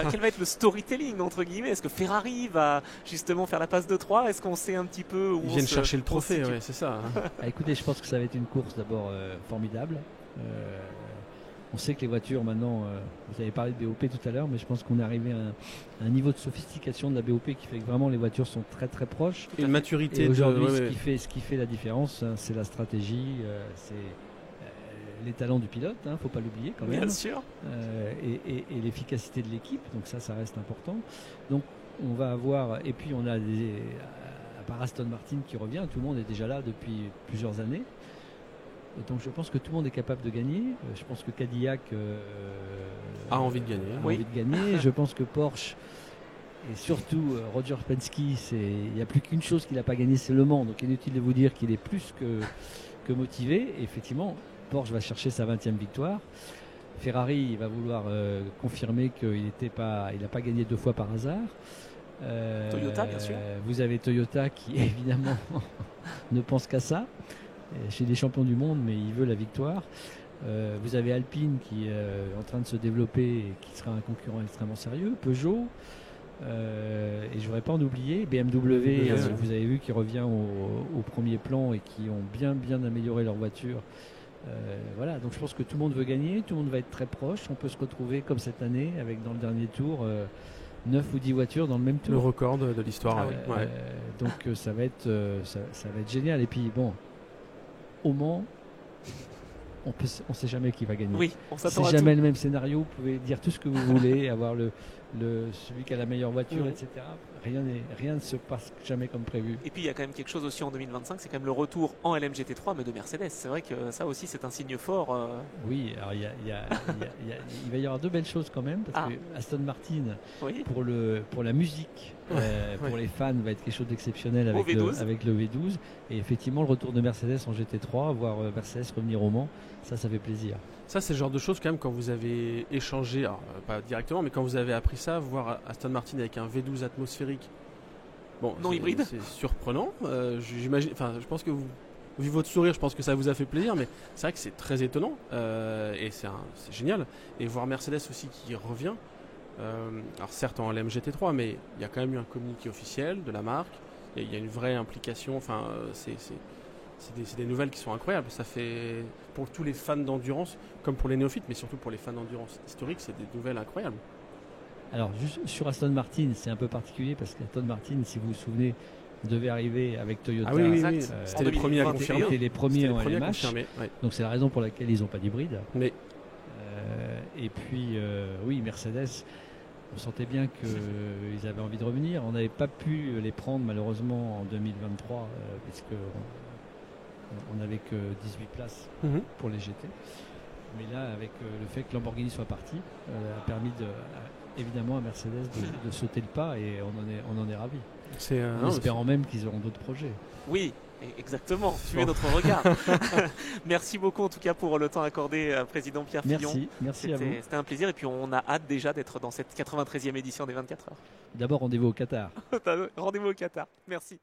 Quel va être le storytelling, entre guillemets? Est-ce que Ferrari va justement faire la passe de 3? Est-ce qu'on sait un petit peu où ils viennent chercher le trophée, c'est ça. Écoutez, je pense que ça va être une course d'abord formidable. On sait que les voitures maintenant, vous avez parlé de BOP tout à l'heure, mais je pense qu'on est arrivé à un niveau de sophistication de la BOP qui fait que vraiment les voitures sont très très proches. Et une maturité. Et aujourd'hui, ce qui fait la différence, c'est la stratégie, c'est les talents du pilote, faut pas l'oublier quand même. Bien sûr. Et l'efficacité de l'équipe, donc ça reste important. Donc on va avoir, et puis on a à part Aston Martin qui revient, tout le monde est déjà là depuis plusieurs années. Et donc je pense que tout le monde est capable de gagner. Je pense que Cadillac a envie de gagner. Je pense que Porsche et surtout Roger Penske, il n'y a plus qu'une chose qu'il n'a pas gagné, c'est Le Mans. Donc inutile de vous dire qu'il est plus que motivé. Et effectivement, Porsche va chercher sa 20e victoire. Ferrari va vouloir confirmer qu'il n'a pas gagné 2 fois par hasard. Toyota, bien sûr. Vous avez Toyota qui évidemment ne pense qu'à ça. Chez les champions du monde, mais il veut la victoire. Vous avez Alpine qui est en train de se développer et qui sera un concurrent extrêmement sérieux. Peugeot, et je ne voudrais pas en oublier, BMW, vous avez vu qui revient au premier plan et qui ont bien amélioré leur voiture. Voilà, donc je pense que tout le monde veut gagner, tout le monde va être très proche. On peut se retrouver comme cette année avec dans le dernier tour 9 ou 10 voitures dans le même tour. Le record de l'histoire. Donc ça va être génial. Et puis bon, au Mans, on ne sait jamais qui va gagner. Oui, on s'attend à c'est jamais le même scénario. Vous pouvez dire tout ce que vous voulez, avoir celui qui a la meilleure voiture, etc. Rien ne se passe jamais comme prévu. Et puis il y a quand même quelque chose aussi en 2025, c'est quand même le retour en LMGT3 mais de Mercedes. C'est vrai que ça aussi c'est un signe fort. Oui, alors il va y avoir 2 belles choses quand même, parce que Aston Martin, pour la musique, pour les fans, va être quelque chose d'exceptionnel avec le V12. Et effectivement le retour de Mercedes en GT3, voir Mercedes revenir au Mans, ça fait plaisir. Ça, c'est le genre de choses quand même quand vous avez échangé, alors, pas directement, mais quand vous avez appris ça, voir Aston Martin avec un V12 atmosphérique, non hybride, c'est surprenant. J'imagine, je pense que vu votre sourire, je pense que ça vous a fait plaisir, mais c'est vrai que c'est très étonnant et c'est génial. Et voir Mercedes aussi qui revient, alors certes en LMGT3, mais il y a quand même eu un communiqué officiel de la marque. Il y a une vraie implication. C'est des nouvelles qui sont incroyables. Ça fait pour tous les fans d'endurance, comme pour les néophytes, mais surtout pour les fans d'endurance historique, c'est des nouvelles incroyables. Alors, juste sur Aston Martin, c'est un peu particulier parce qu'Aston Martin, si vous vous souvenez, devait arriver avec Toyota. C'était les premiers à confirmer. C'était les premiers en LMH. Donc, c'est la raison pour laquelle ils n'ont pas d'hybride. Mais et puis, oui, Mercedes. On sentait bien qu'ils avaient envie de revenir. On n'avait pas pu les prendre malheureusement en 2023 puisque on n'avait que 18 places pour les GT. Mais là, avec le fait que Lamborghini soit parti, a permis évidemment à Mercedes de sauter le pas et on en est ravis. En espérant même qu'ils auront d'autres projets. Oui, exactement. Suivez notre regard. Merci beaucoup en tout cas pour le temps accordé, Président Pierre Fillon. Merci à vous. C'était un plaisir et puis on a hâte déjà d'être dans cette 93e édition des 24 heures. D'abord, rendez-vous au Qatar. Rendez-vous au Qatar. Merci.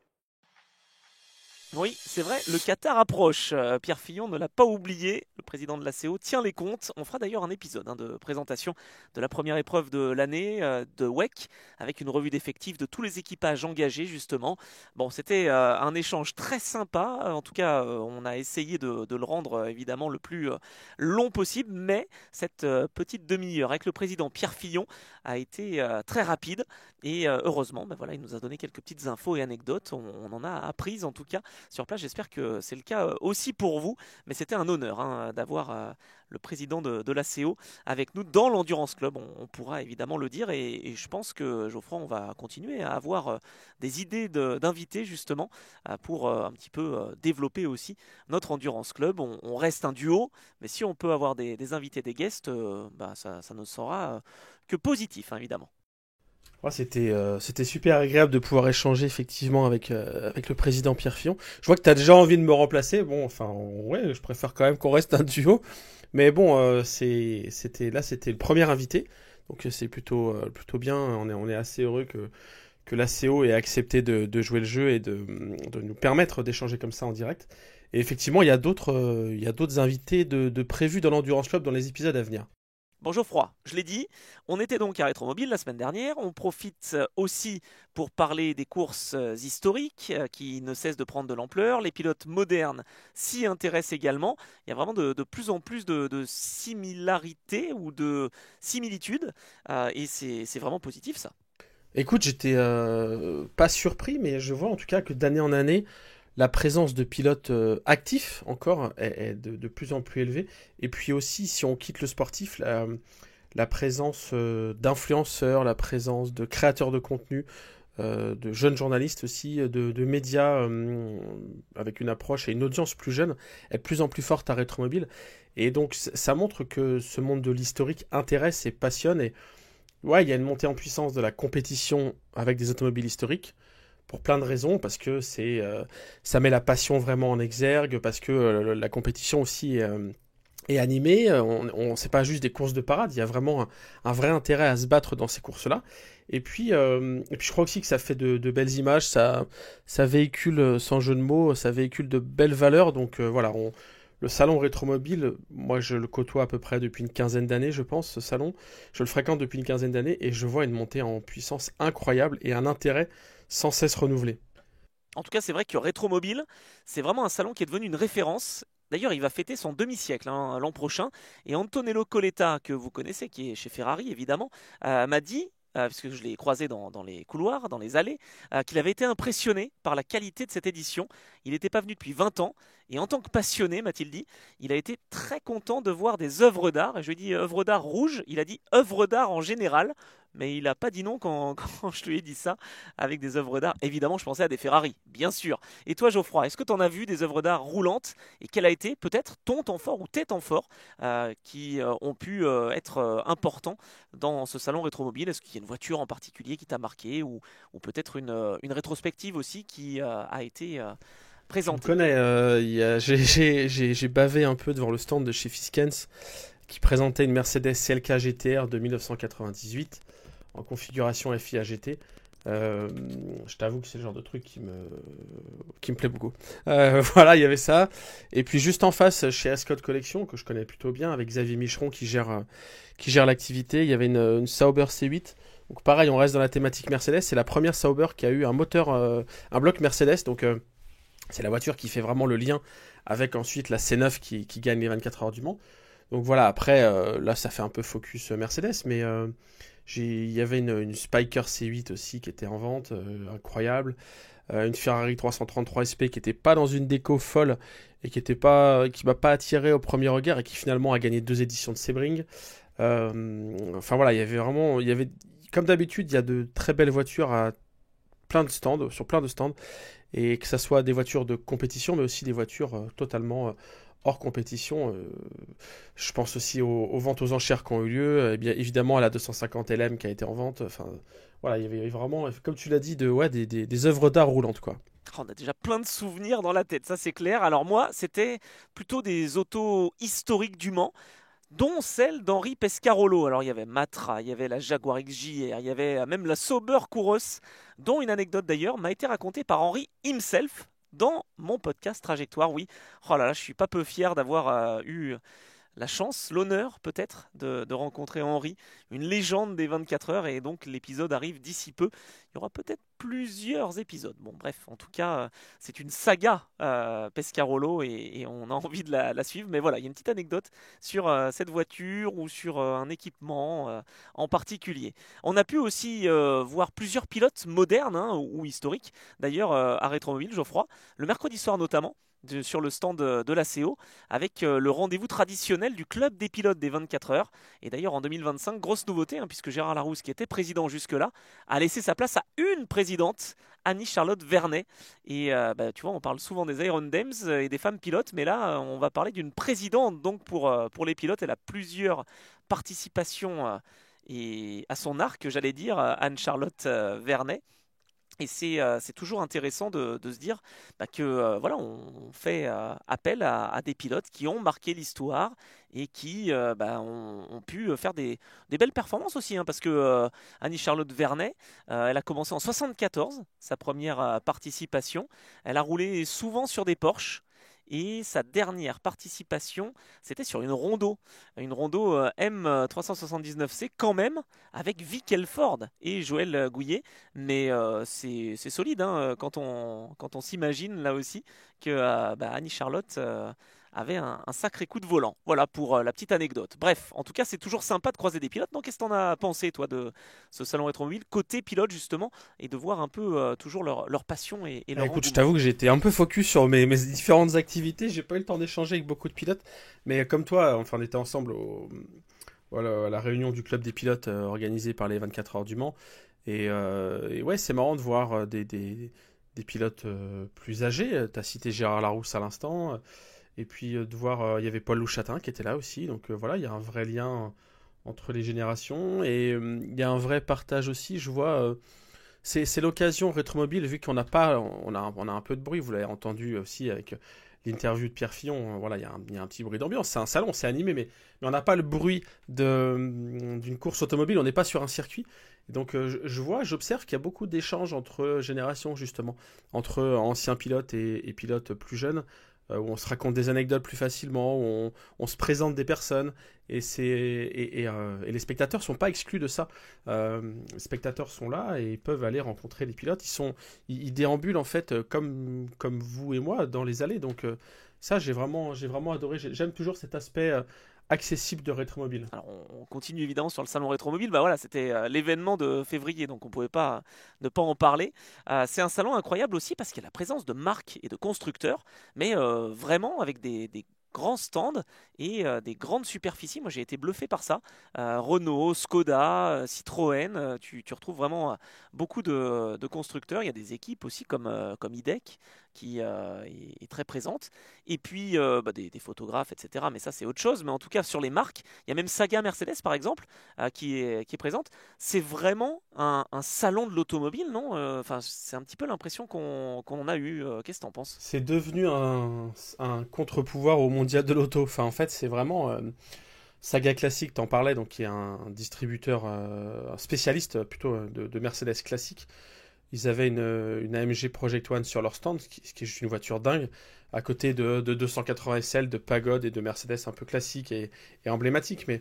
Oui, c'est vrai, le Qatar approche. Pierre Fillon ne l'a pas oublié. Le président de l'ACO tient les comptes. On fera d'ailleurs un épisode de présentation de la première épreuve de l'année de WEC avec une revue d'effectifs de tous les équipages engagés justement. Bon, c'était un échange très sympa. En tout cas, on a essayé de le rendre évidemment le plus long possible. Mais cette petite demi-heure avec le président Pierre Fillon a été très rapide. Et heureusement, voilà, il nous a donné quelques petites infos et anecdotes. On en a appris en tout cas sur place. J'espère que c'est le cas aussi pour vous. Mais c'était un honneur d'avoir le président de l'ACO avec nous dans l'Endurance Club. On pourra évidemment le dire. Et je pense que Geoffroy, on va continuer à avoir des idées d'invités justement pour un petit peu développer aussi notre Endurance Club. On reste un duo. Mais si on peut avoir des invités, des guests, ça ne sera que positif évidemment. Ouais, c'était super agréable de pouvoir échanger effectivement avec le président Pierre Fillon. Je vois que tu as déjà envie de me remplacer. Bon, enfin, ouais, je préfère quand même qu'on reste un duo. Mais bon, c'était le premier invité. Donc c'est plutôt bien. On est assez heureux que l'ACO ait accepté de jouer le jeu et de nous permettre d'échanger comme ça en direct. Et effectivement, il y a d'autres invités de prévus dans l'Endurance Club dans les épisodes à venir. Bon Geoffroy, je l'ai dit, on était donc à Rétromobile la semaine dernière, on profite aussi pour parler des courses historiques qui ne cessent de prendre de l'ampleur, les pilotes modernes s'y intéressent également, il y a vraiment de plus en plus de similarités ou de similitudes et c'est vraiment positif ça. Écoute, j'étais pas surpris, mais je vois en tout cas que d'année en année, la présence de pilotes actifs encore est de plus en plus élevée. Et puis aussi, si on quitte le sportif, la présence d'influenceurs, la présence de créateurs de contenu, de jeunes journalistes aussi, de médias avec une approche et une audience plus jeune est de plus en plus forte à Rétromobile. Et donc ça montre que ce monde de l'historique intéresse et passionne. Et ouais, il y a une montée en puissance de la compétition avec des automobiles historiques. Pour plein de raisons, parce que ça met la passion vraiment en exergue, parce que la compétition aussi est animée. C'est pas juste des courses de parade, il y a vraiment un vrai intérêt à se battre dans ces courses-là. Et puis je crois aussi que ça fait de belles images, ça véhicule, sans jeu de mots, ça véhicule de belles valeurs. Donc voilà, le salon Rétromobile, moi je le côtoie à peu près depuis une quinzaine d'années, je pense, ce salon. Je le fréquente depuis une quinzaine d'années et je vois une montée en puissance incroyable et un intérêt sans cesse renouvelé. En tout cas, c'est vrai que Rétromobile, c'est vraiment un salon qui est devenu une référence. D'ailleurs, il va fêter son demi-siècle l'an prochain. Et Antonello Coletta, que vous connaissez, qui est chez Ferrari évidemment, m'a dit, puisque je l'ai croisé dans les couloirs, dans les allées, qu'il avait été impressionné par la qualité de cette édition. Il n'était pas venu depuis 20 ans. Et en tant que passionné, m'a-t-il dit, il a été très content de voir des œuvres d'art. Et je lui ai dit œuvres d'art rouges, il a dit œuvres d'art en général. Mais il n'a pas dit non quand je lui ai dit ça, avec des œuvres d'art. Évidemment, je pensais à des Ferrari, bien sûr. Et toi, Geoffroy, est-ce que tu en as vu des œuvres d'art roulantes? Et quel a été peut-être ton temps fort ou tes temps forts qui ont pu être importants dans ce salon Rétromobile? Est-ce qu'il y a une voiture en particulier qui t'a marqué ou peut-être une rétrospective aussi qui a été présentée? Je me connais, j'ai bavé un peu devant le stand de chez Fiskens qui présentait une Mercedes CLK GTR de 1998 en configuration FIA GT. Je t'avoue que c'est le genre de truc qui me plaît beaucoup. Voilà, il y avait ça. Et puis juste en face, chez Ascot Collection, que je connais plutôt bien, avec Xavier Micheron qui gère l'activité, il y avait une Sauber C8. Donc pareil, on reste dans la thématique Mercedes. C'est la première Sauber qui a eu un moteur, un bloc Mercedes. Donc c'est la voiture qui fait vraiment le lien avec ensuite la C9 qui gagne les 24 heures du Mans. Donc voilà, après, là ça fait un peu focus Mercedes, mais il y avait une Spiker C8 aussi qui était en vente, incroyable. Une Ferrari 333 SP qui n'était pas dans une déco folle et qui m'a pas attiré au premier regard et qui finalement a gagné 2 éditions de Sebring. Enfin voilà, il y avait comme d'habitude, il y a de très belles voitures à sur plein de stands, et que ça soit des voitures de compétition, mais aussi des voitures totalement hors compétition. Je pense aussi aux ventes aux enchères qui ont eu lieu, et bien évidemment à la 250 LM qui a été en vente. Enfin, voilà, il y avait vraiment, comme tu l'as dit, des œuvres d'art roulantes, quoi. On a déjà plein de souvenirs dans la tête, ça c'est clair. Alors moi, c'était plutôt des autos historiques du Mans, dont celle d'Henri Pescarolo. Alors il y avait Matra, il y avait la Jaguar XJR, il y avait même la Sauber Kouros, dont une anecdote d'ailleurs m'a été racontée par Henri himself dans mon podcast Trajectoire. Oui, oh là là, je suis pas peu fier d'avoir eu la chance, l'honneur peut-être de rencontrer Henri, une légende des 24 heures, et donc l'épisode arrive d'ici peu. Il y aura peut-être plusieurs épisodes. Bon bref, en tout cas, c'est une saga Pescarolo, et on a envie de la suivre. Mais voilà, il y a une petite anecdote sur cette voiture ou sur un équipement en particulier. On a pu aussi voir plusieurs pilotes modernes, hein, ou historiques, d'ailleurs à Rétromobile, Geoffroy, le mercredi soir notamment, sur le stand de la CO, avec le rendez-vous traditionnel du club des pilotes des 24 heures. Et d'ailleurs en 2025, grosse nouveauté, hein, puisque Gérard Larousse, qui était président jusque-là, a laissé sa place à une présidente, Annie-Charlotte Vernet. Et tu vois, on parle souvent des Iron Dames et des femmes pilotes, mais là on va parler d'une présidente donc pour les pilotes. Elle a plusieurs participations et à son arc, j'allais dire, Anne-Charlotte Vernet. Et c'est toujours intéressant de se dire que voilà, on fait appel à des pilotes qui ont marqué l'histoire et qui ont pu faire des belles performances aussi, hein, parce que Annie-Charlotte Vernet, elle a commencé en 74, sa première participation. Elle a roulé souvent sur des Porsche. Et sa dernière participation, c'était sur une Rondo M379C quand même, avec Vic Elford et Joël Gouillet. Mais c'est solide, hein, quand on s'imagine là aussi que Annie Charlotte avait un sacré coup de volant. Voilà pour la petite anecdote. Bref, en tout cas, c'est toujours sympa de croiser des pilotes. Non, qu'est-ce que t'en as pensé, toi, de ce salon Rétromobile, côté pilote justement, et de voir un peu toujours leur passion et leur Écoute, je engouement. t'avoue que j'ai été un peu focus sur mes différentes activités. J'ai pas eu le temps d'échanger avec beaucoup de pilotes, mais comme toi, enfin, on était ensemble voilà, à la réunion du club des pilotes organisée par les 24 heures du Mans. Et ouais, c'est marrant de voir des pilotes plus âgés. Tu as cité Gérard Larousse à l'instant. Et puis de voir, il y avait Paul Louchatin qui était là aussi. Donc voilà, il y a un vrai lien entre les générations. Et il y a un vrai partage aussi. Je vois, c'est l'occasion Rétromobile, vu qu'on n'a pas, on a un peu de bruit. Vous l'avez entendu aussi avec l'interview de Pierre Fillon. Voilà, il y a un petit bruit d'ambiance. C'est un salon, c'est animé, mais on n'a pas le bruit d'une course automobile. On n'est pas sur un circuit. Et donc j'observe qu'il y a beaucoup d'échanges entre générations, justement, entre anciens pilotes et pilotes plus jeunes, où on se raconte des anecdotes plus facilement, où on se présente des personnes, et les spectateurs sont pas exclus de ça. Les spectateurs sont là et peuvent aller rencontrer les pilotes. Ils déambulent en fait comme vous et moi dans les allées. Donc ça, j'ai vraiment adoré. J'aime toujours cet aspect accessible de Rétromobile. Alors on continue évidemment sur le salon Rétromobile. Bah voilà, c'était l'événement de février, donc on pouvait pas ne pas en parler. C'est un salon incroyable aussi parce qu'il y a la présence de marques et de constructeurs, mais vraiment avec des grands stands et des grandes superficies. Moi j'ai été bluffé par ça. Renault, Skoda, Citroën, tu retrouves vraiment beaucoup de constructeurs. Il y a des équipes aussi comme IDEC qui est très présente. Et puis des photographes, etc. Mais ça c'est autre chose. Mais en tout cas sur les marques, il y a même Saga Mercedes par exemple qui est présente. C'est vraiment un salon de l'automobile, non? Enfin, c'est un petit peu l'impression qu'on a eu. Qu'est-ce que t'en penses? C'est devenu un contre-pouvoir au mondial de l'auto. Enfin, en fait, c'est vraiment Saga Classique, t'en parlais, donc qui est un distributeur un spécialiste plutôt de Mercedes classique. Ils avaient une AMG Project One sur leur stand, ce qui est juste une voiture dingue, à côté de 280 SL, de Pagode et de Mercedes un peu classique et emblématique. Mais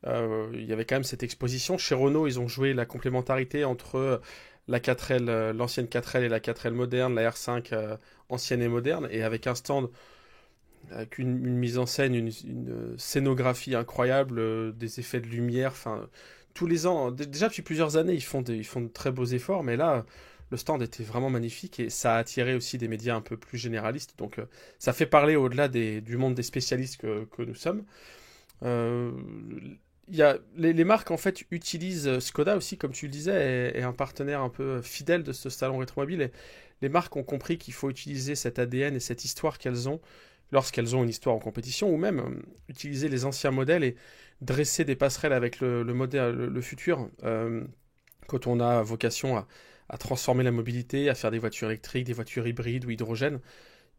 il y avait quand même cette exposition. Chez Renault, ils ont joué la complémentarité entre la 4L, l'ancienne 4L et la 4L moderne, la R5 ancienne et moderne, et avec un stand avec une mise en scène, une scénographie incroyable, des effets de lumière. Enfin, tous les ans, déjà depuis plusieurs années, ils font de très beaux efforts, mais là, le stand était vraiment magnifique et ça a attiré aussi des médias un peu plus généralistes. Donc, ça fait parler au-delà du monde des spécialistes que nous sommes. Euh, les marques en fait utilisent Skoda aussi, comme tu le disais, est un partenaire un peu fidèle de ce salon rétromobile. Et les marques ont compris qu'il faut utiliser cet ADN et cette histoire qu'elles ont lorsqu'elles ont une histoire en compétition, ou même utiliser les anciens modèles et dresser des passerelles avec le futur. Quand on a vocation à transformer la mobilité, à faire des voitures électriques, des voitures hybrides ou hydrogène,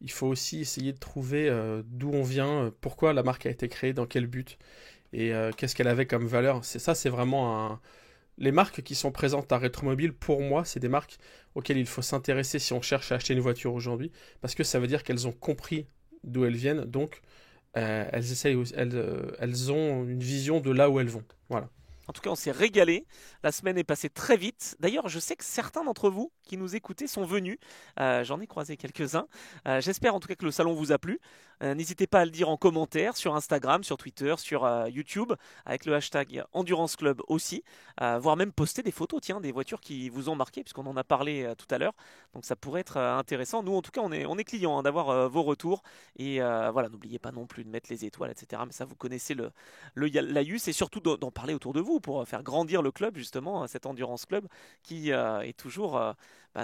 il faut aussi essayer de trouver d'où on vient, pourquoi la marque a été créée, dans quel but, et qu'est-ce qu'elle avait comme valeur. C'est vraiment les marques qui sont présentes à Rétromobile, pour moi, c'est des marques auxquelles il faut s'intéresser si on cherche à acheter une voiture aujourd'hui, parce que ça veut dire qu'elles ont compris d'où elles viennent, donc elles ont une vision de là où elles vont. Voilà. En tout cas, on s'est régalé. La semaine est passée très vite. D'ailleurs, je sais que certains d'entre vous qui nous écoutez sont venus. J'en ai croisé quelques-uns. J'espère en tout cas que le salon vous a plu. N'hésitez pas à le dire en commentaire sur Instagram, sur Twitter, sur YouTube, avec le hashtag Endurance Club aussi. Voire même poster des photos, des voitures qui vous ont marqué, puisqu'on en a parlé tout à l'heure. Donc ça pourrait être intéressant. Nous, en tout cas, on est clients d'avoir vos retours. Et voilà, n'oubliez pas non plus de mettre les étoiles, etc. Mais ça, vous connaissez le laïus, et surtout d'en parler autour de vous pour faire grandir le club, justement, cet Endurance Club qui est toujours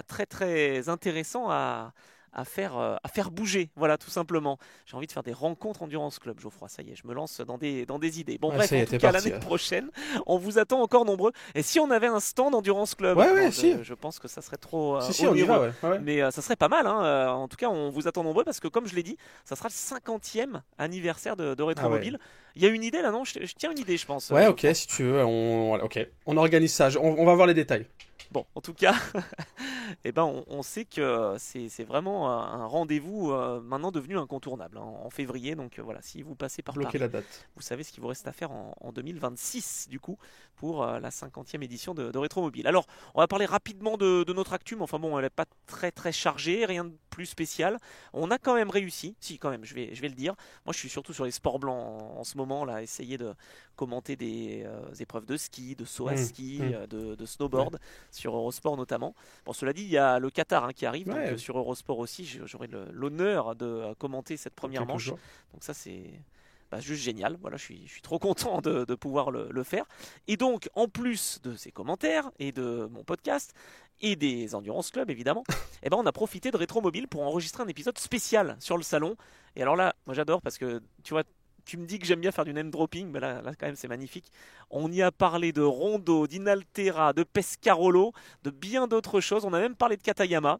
très très intéressant à faire bouger, voilà, tout simplement. J'ai envie de faire des rencontres Endurance Club, Geoffroy, ça y est, je me lance dans des idées. Bon, bref, en tout cas, l'année prochaine, on vous attend encore nombreux. Et si on avait un stand Endurance Club, je pense que ça serait trop on ira, ouais. Mais ça serait pas mal, hein. En tout cas, on vous attend nombreux, parce que, comme je l'ai dit, ça sera le 50e anniversaire de Rétromobile. Il y a une idée là, non? Je tiens une idée, je pense. Ouais, ok, si tu veux, on organise ça, on va voir les détails. Bon, en tout cas, on sait que c'est vraiment un rendez-vous maintenant devenu incontournable, hein, en février. Donc voilà, si vous passez par Paris, la date. vous savez ce qu'il vous reste à faire en 2026, du coup, pour la 50e édition de Rétromobile. Alors, on va parler rapidement de notre actu, mais enfin bon, elle n'est pas très très chargée, rien de plus spécial. On a quand même réussi, si quand même, je vais le dire. Moi, je suis surtout sur les sports blancs en ce moment, là, essayer de commenter des épreuves de ski, de saut à ski, de snowboard, sur Eurosport notamment. Bon, cela dit, il y a le Qatar qui arrive, donc sur Eurosport aussi, j'aurai l'honneur de commenter cette première manche. Donc ça, c'est juste génial. Voilà, je suis trop content de pouvoir le faire. Et donc, en plus de ces commentaires et de mon podcast et des Endurance Club, évidemment, on a profité de Rétromobile pour enregistrer un épisode spécial sur le salon. Et alors là, moi j'adore, parce que tu vois, tu me dis que j'aime bien faire du name dropping, mais là quand même c'est magnifique. On y a parlé de Rondo, d'Inaltera, de Pescarolo, de bien d'autres choses. On a même parlé de Katayama.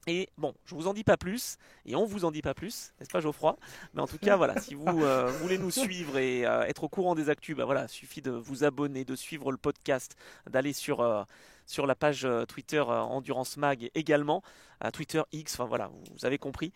Et bon, je vous en dis pas plus, et on vous en dit pas plus, n'est-ce pas, Geoffroy? Mais en tout cas, voilà, si vous voulez nous suivre et être au courant des actus, suffit de vous abonner, de suivre le podcast, d'aller sur la page Twitter Endurance Mag également, Twitter X, enfin voilà, vous avez compris,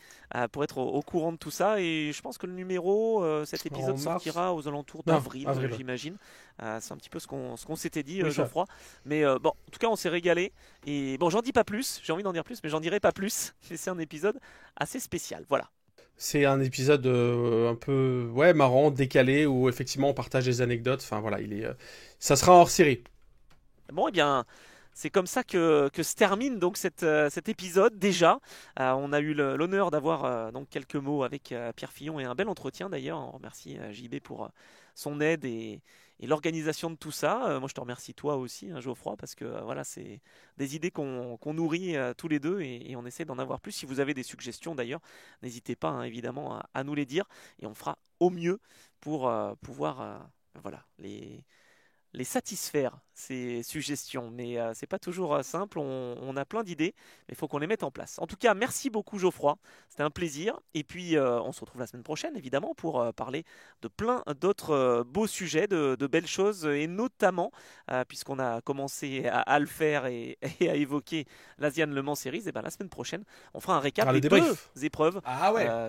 pour être au courant de tout ça. Et je pense que le numéro, cet épisode sortira aux alentours d'avril, j'imagine. C'est un petit peu ce qu'on s'était dit, Geoffroy. Mais bon, en tout cas, on s'est régalé. Et bon, j'en dis pas plus, j'ai envie d'en dire plus, mais j'en dirai pas plus. Et c'est un épisode assez spécial, voilà. C'est un épisode un peu marrant, décalé, où effectivement on partage des anecdotes. Enfin voilà, ça sera hors série. Bon, c'est comme ça que se termine donc cet épisode déjà. On a eu l'honneur d'avoir donc quelques mots avec Pierre Fillon, et un bel entretien d'ailleurs. On remercie JB pour son aide et l'organisation de tout ça. Moi je te remercie toi aussi, hein, Geoffroy, parce que voilà, c'est des idées qu'on nourrit tous les deux, et on essaie d'en avoir plus. Si vous avez des suggestions d'ailleurs, n'hésitez pas, hein, évidemment à nous les dire, et on fera au mieux pour pouvoir les satisfaire, ces suggestions. Mais c'est pas toujours simple, on a plein d'idées, mais il faut qu'on les mette en place. En tout cas, merci beaucoup, Geoffroy, c'était un plaisir. Et puis on se retrouve la semaine prochaine, évidemment, pour parler de plein d'autres beaux sujets, de belles choses, et notamment, puisqu'on a commencé à le faire et à évoquer l'Asian Le Mans Series, la semaine prochaine, on fera un récap des deux épreuves.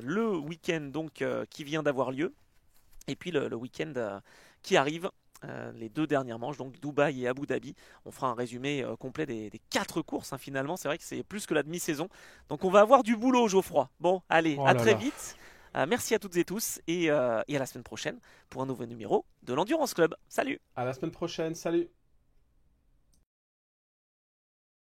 Le week-end donc qui vient d'avoir lieu, et puis le week-end qui arrive. Les deux dernières manches, donc Dubaï et Abu Dhabi. On fera un résumé complet des 4 courses, hein, finalement. C'est vrai que c'est plus que la demi-saison. Donc on va avoir du boulot, Geoffroy. Bon, allez, à très vite. Merci à toutes et tous, et à la semaine prochaine pour un nouveau numéro de l'Endurance Club. Salut! À la semaine prochaine, salut!